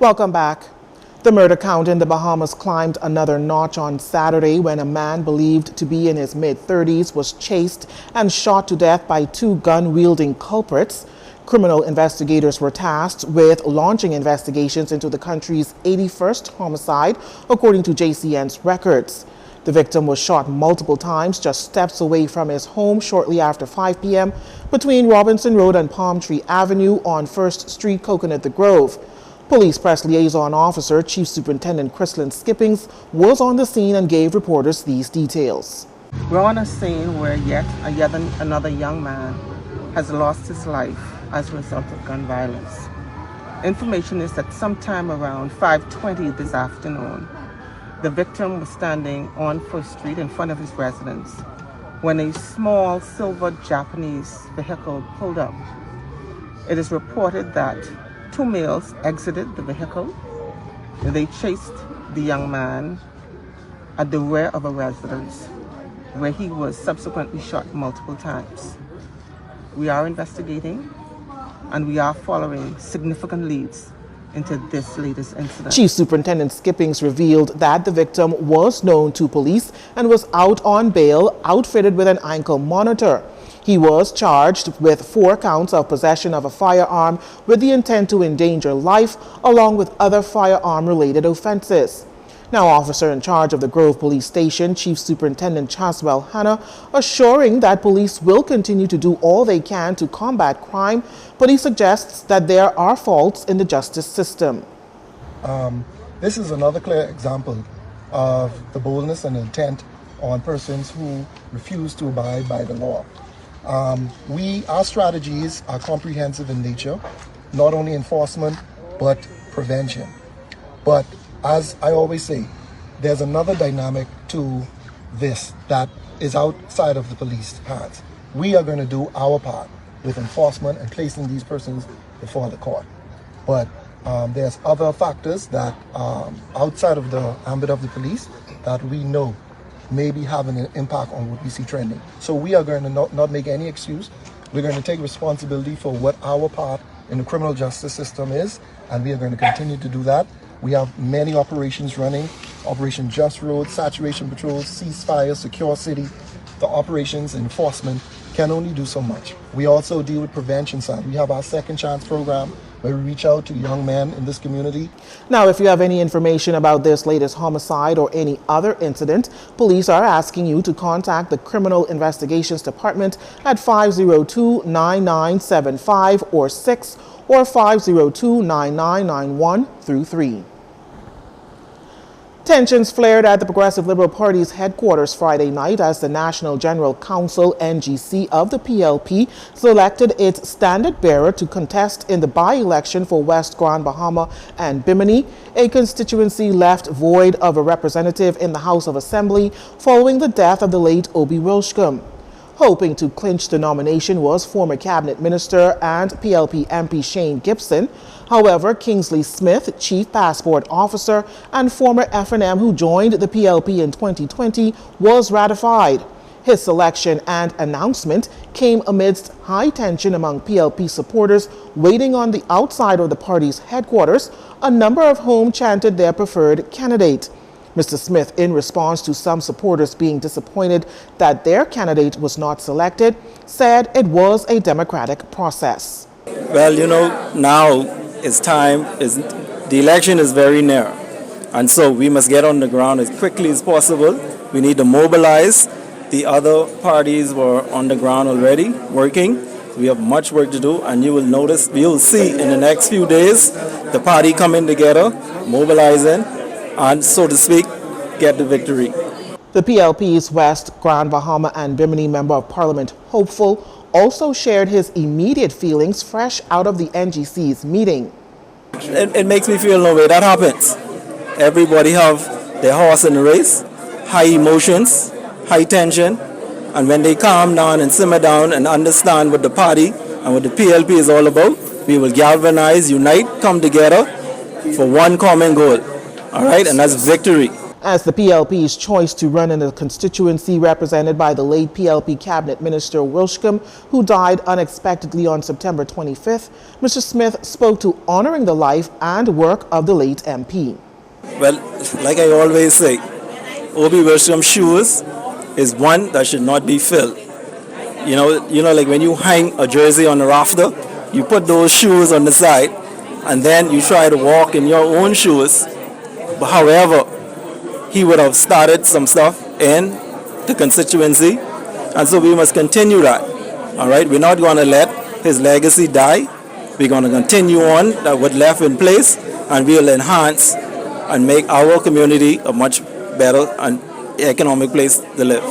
Welcome back. The murder count in the Bahamas climbed another notch on Saturday when a man believed to be in his mid-30s was chased and shot to death by two gun-wielding culprits. Criminal investigators were tasked with launching investigations into the country's 81st homicide, according to Jcn's records. The victim was shot multiple times just steps away from his home shortly after 5 p.m. between Robinson Road and Palm Tree Avenue on 1st Street, Coconut the Grove. Police Press Liaison Officer Chief Superintendent Chrislyn Skippings was on the scene and gave reporters these details. We're on a scene where yet another young man has lost his life as a result of gun violence. Information is that sometime around 5:20 this afternoon, the victim was standing on 1st Street in front of his residence when a small silver Japanese vehicle pulled up. It is reported that two males exited the vehicle. They chased the young man at the rear of a residence where he was subsequently shot multiple times. We are investigating and we are following significant leads into this latest incident. Chief Superintendent Skippings revealed that the victim was known to police and was out on bail, outfitted with an ankle monitor. He was charged with 4 counts of possession of a firearm with the intent to endanger life, along with other firearm-related offenses. Now, officer in charge of the Grove Police Station, Chief Superintendent Chaswell Hanna, assuring that police will continue to do all they can to combat crime, but he suggests that there are faults in the justice system. This is another clear example of the boldness and intent on persons who refuse to abide by the law. Our strategies are comprehensive in nature, not only enforcement, but prevention. But as I always say, there's another dynamic to this that is outside of the police hands. We are going to do our part with enforcement and placing these persons before the court. But there's other factors that outside of the ambit of the police that we know may be having an impact on what we see trending. So we are going to not make any excuse. We're going to take responsibility for what our part in the criminal justice system is, and we are going to continue to do that. We have many operations running, Operation Just Road, Saturation Patrol, Ceasefire, Secure City. The operations enforcement can only do so much. We also deal with prevention side. We have our Second Chance program where we reach out to young men in this community. Now, if you have any information about this latest homicide or any other incident, police are asking you to contact the Criminal Investigations Department at 502-9975 or 6 or 502-9991 through 3. Tensions flared at the Progressive Liberal Party's headquarters Friday night as the National General Council, NGC, of the PLP selected its standard bearer to contest in the by-election for West Grand Bahama and Bimini, a constituency left void of a representative in the House of Assembly following the death of the late Obi Wilshcombe. Hoping to clinch the nomination was former Cabinet Minister and PLP MP Shane Gibson. However, Kingsley Smith, Chief Passport Officer and former FNM who joined the PLP in 2020, was ratified. His selection and announcement came amidst high tension among PLP supporters waiting on the outside of the party's headquarters, a number of whom chanted their preferred candidate. Mr. Smith, in response to some supporters being disappointed that their candidate was not selected, said it was a democratic process. Well, now it's time. The election is very near, and so we must get on the ground as quickly as possible. We need to mobilize. The other parties were on the ground already working. We have much work to do, and you will see in the next few days the party coming together, mobilizing, and, so to speak, get the victory. The PLP's West Grand Bahama and Bimini Member of Parliament, Hopeful, also shared his immediate feelings fresh out of the NGC's meeting. It makes me feel no way. That happens. Everybody have their horse in the race, high emotions, high tension, and when they calm down and simmer down and understand what the party and what the PLP is all about, we will galvanize, unite, come together for one common goal. All right, and that's victory. as the PLP's choice to run in a constituency represented by the late PLP Cabinet Minister Wilshcombe, who died unexpectedly on September 25th, Mr. Smith spoke to honoring the life and work of the late MP. Well, like I always say, Obi Wilsham's shoes is one that should not be filled. You know, like when you hang a jersey on a rafter, you put those shoes on the side, and then you try to walk in your own shoes. But however, he would have started some stuff in the constituency, and so we must continue that. All right, we're not going to let his legacy die. We're going to continue on what left in place, and we'll enhance and make our community a much better and economic place to live.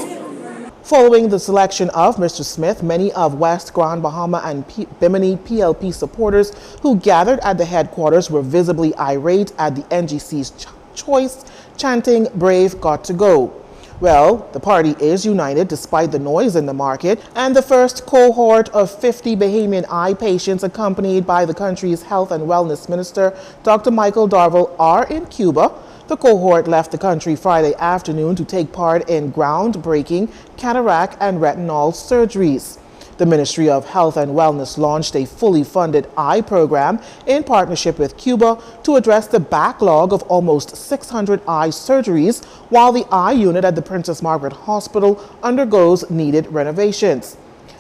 Following the selection of Mr. Smith, many of West Grand Bahama and Bimini PLP supporters who gathered at the headquarters were visibly irate at the NGC's choice, chanting, "Brave, got to go." Well, the party is united despite the noise in the market, and the first cohort of 50 Bahamian eye patients accompanied by the country's Health and Wellness Minister, Dr. Michael Darville, are in Cuba. The cohort left the country Friday afternoon to take part in groundbreaking cataract and retinal surgeries. The Ministry of Health and Wellness launched a fully funded eye program in partnership with Cuba to address the backlog of almost 600 eye surgeries, while the eye unit at the Princess Margaret Hospital undergoes needed renovations.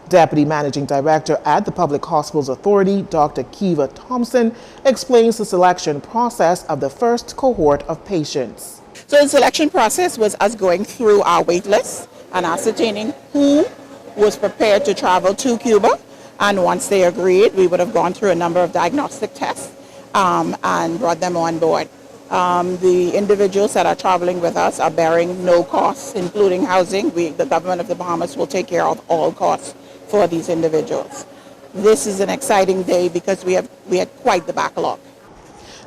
Deputy Managing Director at the Public Hospitals Authority, Dr. Kiva Thompson, explains the selection process of the first cohort of patients. So the selection process was us going through our wait list and ascertaining who was prepared to travel to Cuba, and once they agreed, we would have gone through a number of diagnostic tests and brought them on board. The individuals that are traveling with us are bearing no costs, including housing. The government of the Bahamas will take care of all costs for these individuals. This is an exciting day because we had quite the backlog.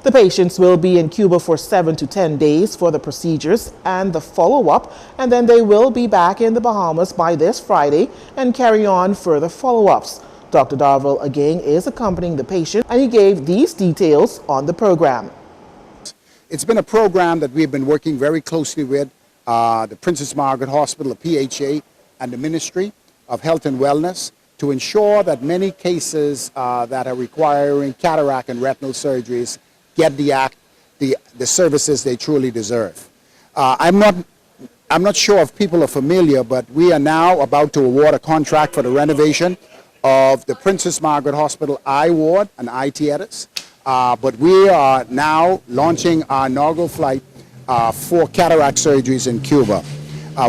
The patients will be in Cuba for 7 to 10 days for the procedures and the follow-up, and then they will be back in the Bahamas by this Friday and carry on further follow-ups. Dr. Darville again is accompanying the patient, and he gave these details on the program. It's been a program that we've been working very closely with the Princess Margaret Hospital, the PHA, and the Ministry of Health and Wellness to ensure that many cases that are requiring cataract and retinal surgeries get the services they truly deserve. I'm not sure if people are familiar, but we are now about to award a contract for the renovation of the Princess Margaret Hospital Eye Ward and eye theaters. But we are now launching our inaugural flight for cataract surgeries in Cuba.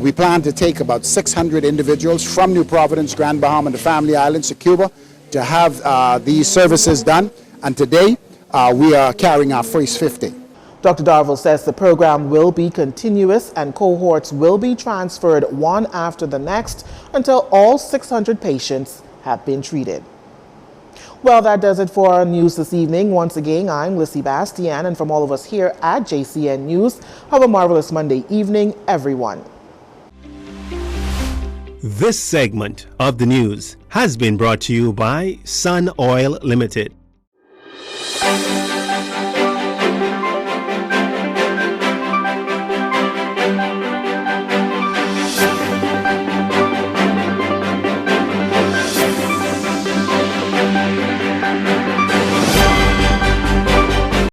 We plan to take about 600 individuals from New Providence, Grand Bahama, and the Family Islands to Cuba to have these services done. And today, we are carrying our first 50. Dr. Darville says the program will be continuous and cohorts will be transferred one after the next until all 600 patients have been treated. Well, that does it for our news this evening. Once again, I'm Lissy Bastian, and from all of us here at JCN News, have a marvelous Monday evening, everyone. This segment of the news has been brought to you by Sun Oil Limited.